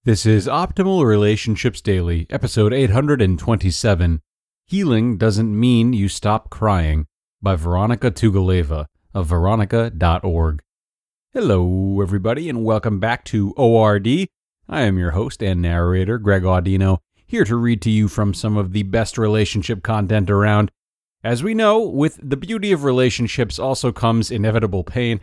This is Optimal Relationships Daily, episode 827. Healing Doesn't Mean You Stop Crying, by Vironika Tugaleva of Vironika.org. Hello, everybody, and welcome back to ORD. I am your host and narrator, Greg Audino, here to read to you from some of the best relationship content around. As we know, with the beauty of relationships also comes inevitable pain.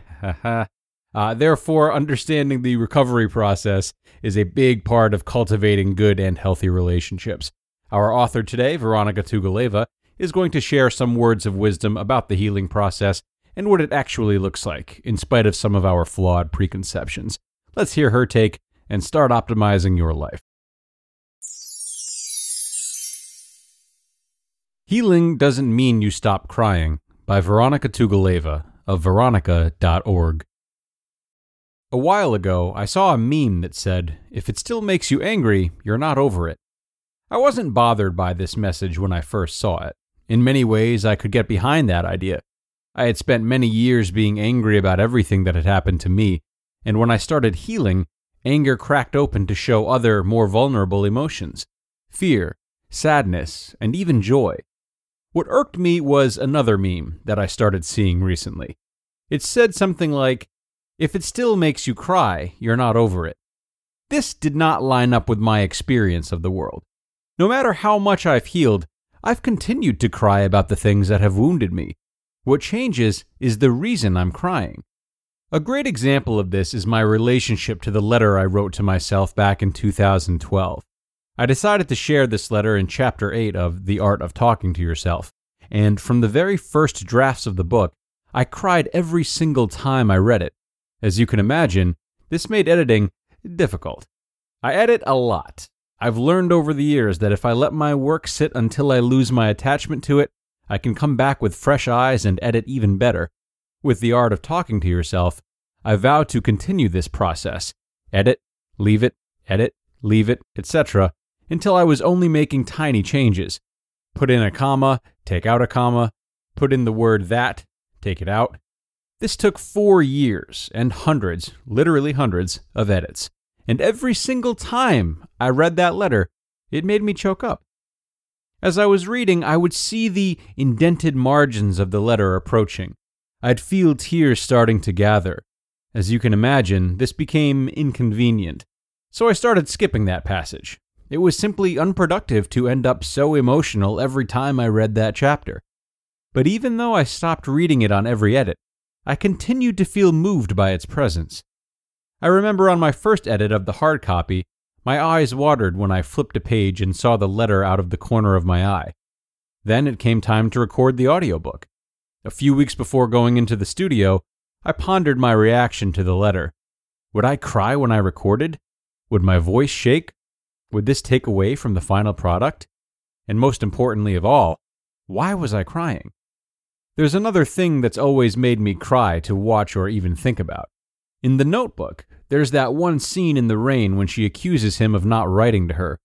Therefore, understanding the recovery process is a big part of cultivating good and healthy relationships. Our author today, Vironika Tugaleva, is going to share some words of wisdom about the healing process and what it actually looks like, in spite of some of our flawed preconceptions. Let's hear her take and start optimizing your life. Healing Doesn't Mean You Stop Crying, by Vironika Tugaleva of Vironika.org. A while ago, I saw a meme that said, "If it still makes you angry, you're not over it." I wasn't bothered by this message when I first saw it. In many ways, I could get behind that idea. I had spent many years being angry about everything that had happened to me, and when I started healing, anger cracked open to show other, more vulnerable emotions: fear, sadness, and even joy. What irked me was another meme that I started seeing recently. It said something like, "If it still makes you cry, you're not over it." This did not line up with my experience of the world. No matter how much I've healed, I've continued to cry about the things that have wounded me. What changes is the reason I'm crying. A great example of this is my relationship to the letter I wrote to myself back in 2012. I decided to share this letter in Chapter 8 of The Art of Talking to Yourself, and from the very first drafts of the book, I cried every single time I read it. As you can imagine, this made editing difficult. I edit a lot. I've learned over the years that if I let my work sit until I lose my attachment to it, I can come back with fresh eyes and edit even better. With The Art of Talking to Yourself, I vow to continue this process. Edit, leave it, etc., until I was only making tiny changes. Put in a comma, take out a comma, put in the word that, take it out. This took 4 years and hundreds, literally hundreds, of edits. And every single time I read that letter, it made me choke up. As I was reading, I would see the indented margins of the letter approaching. I'd feel tears starting to gather. As you can imagine, this became inconvenient. So I started skipping that passage. It was simply unproductive to end up so emotional every time I read that chapter. But even though I stopped reading it on every edit, I continued to feel moved by its presence. I remember on my first edit of the hard copy, my eyes watered when I flipped a page and saw the letter out of the corner of my eye. Then it came time to record the audiobook. A few weeks before going into the studio, I pondered my reaction to the letter. Would I cry when I recorded? Would my voice shake? Would this take away from the final product? And most importantly of all, why was I crying? There's another thing that's always made me cry to watch or even think about. In The Notebook, there's that one scene in the rain when she accuses him of not writing to her.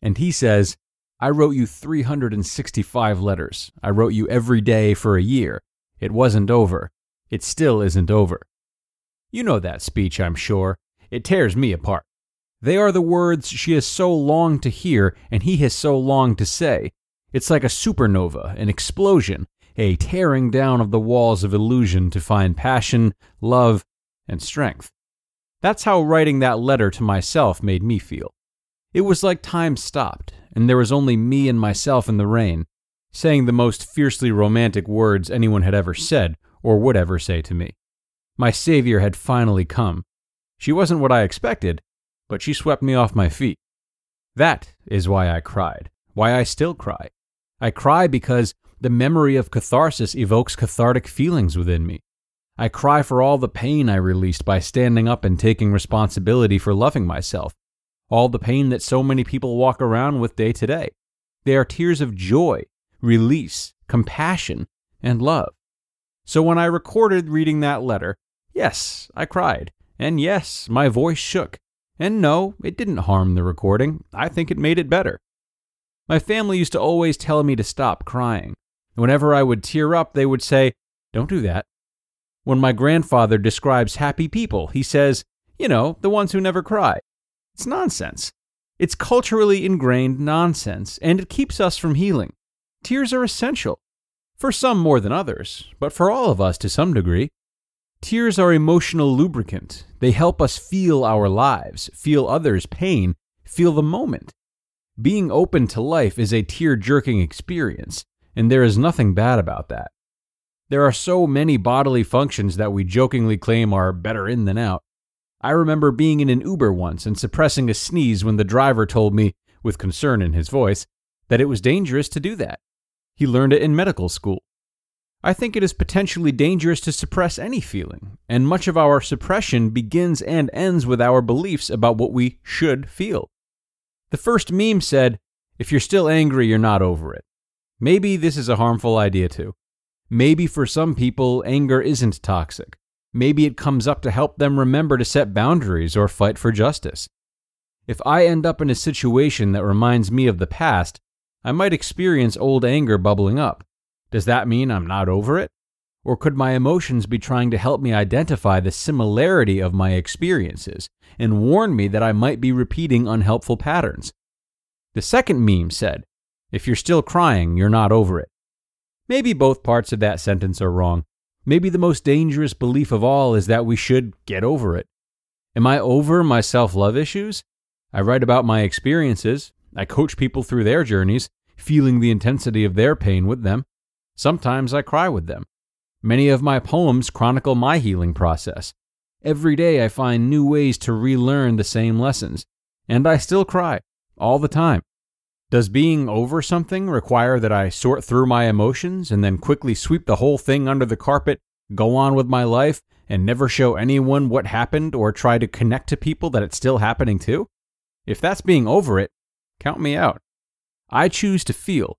And he says, "I wrote you 365 letters. I wrote you every day for a year. It wasn't over. It still isn't over." You know that speech, I'm sure. It tears me apart. They are the words she has so longed to hear and he has so longed to say. It's like a supernova, an explosion, a tearing down of the walls of illusion to find passion, love, and strength. That's how writing that letter to myself made me feel. It was like time stopped, and there was only me and myself in the rain, saying the most fiercely romantic words anyone had ever said or would ever say to me. My savior had finally come. She wasn't what I expected, but she swept me off my feet. That is why I cried, why I still cry. I cry because the memory of catharsis evokes cathartic feelings within me. I cry for all the pain I released by standing up and taking responsibility for loving myself. All the pain that so many people walk around with day to day. They are tears of joy, release, compassion, and love. So when I recorded reading that letter, yes, I cried. And yes, my voice shook. And no, it didn't harm the recording. I think it made it better. My family used to always tell me to stop crying. Whenever I would tear up, they would say, "Don't do that." When my grandfather describes happy people, he says, "You know, the ones who never cry." It's nonsense. It's culturally ingrained nonsense, and it keeps us from healing. Tears are essential. For some more than others, but for all of us to some degree. Tears are emotional lubricant. They help us feel our lives, feel others' pain, feel the moment. Being open to life is a tear-jerking experience, and there is nothing bad about that. There are so many bodily functions that we jokingly claim are better in than out. I remember being in an Uber once and suppressing a sneeze when the driver told me, with concern in his voice, that it was dangerous to do that. He learned it in medical school. I think it is potentially dangerous to suppress any feeling, and much of our suppression begins and ends with our beliefs about what we should feel. The first meme said, "If you're still angry, you're not over it." Maybe this is a harmful idea too. Maybe for some people, anger isn't toxic. Maybe it comes up to help them remember to set boundaries or fight for justice. If I end up in a situation that reminds me of the past, I might experience old anger bubbling up. Does that mean I'm not over it? Or could my emotions be trying to help me identify the similarity of my experiences and warn me that I might be repeating unhelpful patterns? The second meme said, "If you're still crying, you're not over it." Maybe both parts of that sentence are wrong. Maybe the most dangerous belief of all is that we should get over it. Am I over my self-love issues? I write about my experiences. I coach people through their journeys, feeling the intensity of their pain with them. Sometimes I cry with them. Many of my poems chronicle my healing process. Every day I find new ways to relearn the same lessons. And I still cry, all the time. Does being over something require that I sort through my emotions and then quickly sweep the whole thing under the carpet, go on with my life, and never show anyone what happened or try to connect to people that it's still happening to? If that's being over it, count me out. I choose to feel.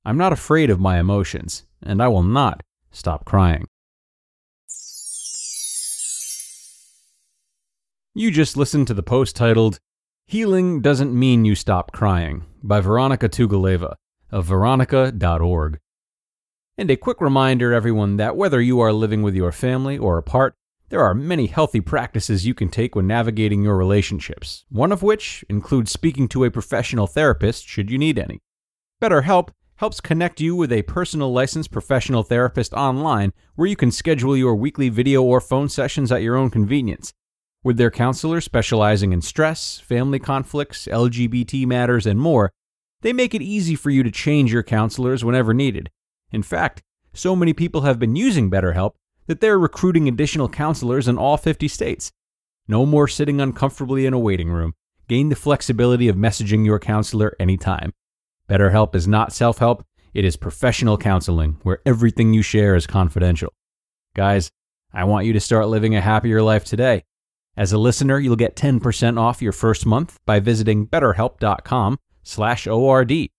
I'm not afraid of my emotions, and I will not stop crying. You just listened to the post titled, "Healing Doesn't Mean You Stop Crying" by Vironika Tugaleva of Vironika.org. And a quick reminder, everyone, that whether you are living with your family or apart, there are many healthy practices you can take when navigating your relationships, one of which includes speaking to a professional therapist should you need any. BetterHelp helps connect you with a personal licensed professional therapist online where you can schedule your weekly video or phone sessions at your own convenience. With their counselors specializing in stress, family conflicts, LGBT matters, and more, they make it easy for you to change your counselors whenever needed. In fact, so many people have been using BetterHelp that they're recruiting additional counselors in all 50 states. No more sitting uncomfortably in a waiting room. Gain the flexibility of messaging your counselor anytime. BetterHelp is not self-help, it is professional counseling where everything you share is confidential. Guys, I want you to start living a happier life today. As a listener, you'll get 10% off your first month by visiting betterhelp.com/ORD.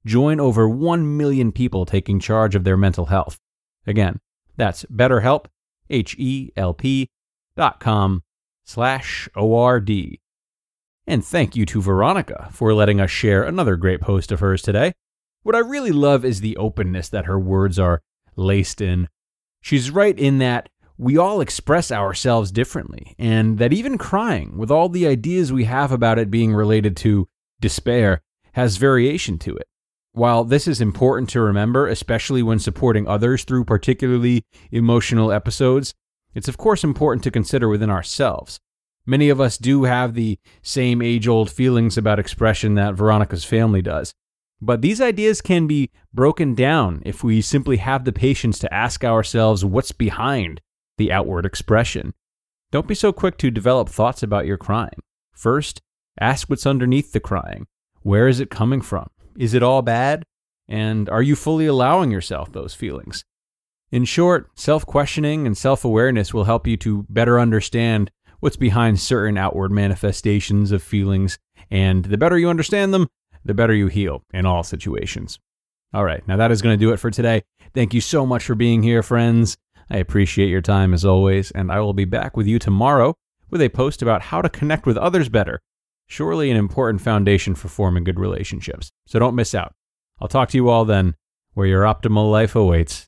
Join over 1 million people taking charge of their mental health. Again, that's BetterHelp, HELP.com/ORD. And thank you to Vironika for letting us share another great post of hers today. What I really love is the openness that her words are laced in. She's right in that we all express ourselves differently, and that even crying, with all the ideas we have about it being related to despair, has variation to it. While this is important to remember, especially when supporting others through particularly emotional episodes, it's of course important to consider within ourselves. Many of us do have the same age-old feelings about expression that Vironika's family does. But these ideas can be broken down if we simply have the patience to ask ourselves what's behind the outward expression. Don't be so quick to develop thoughts about your crying. First, ask what's underneath the crying. Where is it coming from? Is it all bad? And are you fully allowing yourself those feelings? In short, self-questioning and self-awareness will help you to better understand what's behind certain outward manifestations of feelings, and the better you understand them, the better you heal in all situations. All right, now that is going to do it for today. Thank you so much for being here, friends. I appreciate your time as always, and I will be back with you tomorrow with a post about how to connect with others better. Surely an important foundation for forming good relationships. So don't miss out. I'll talk to you all then, where your optimal life awaits.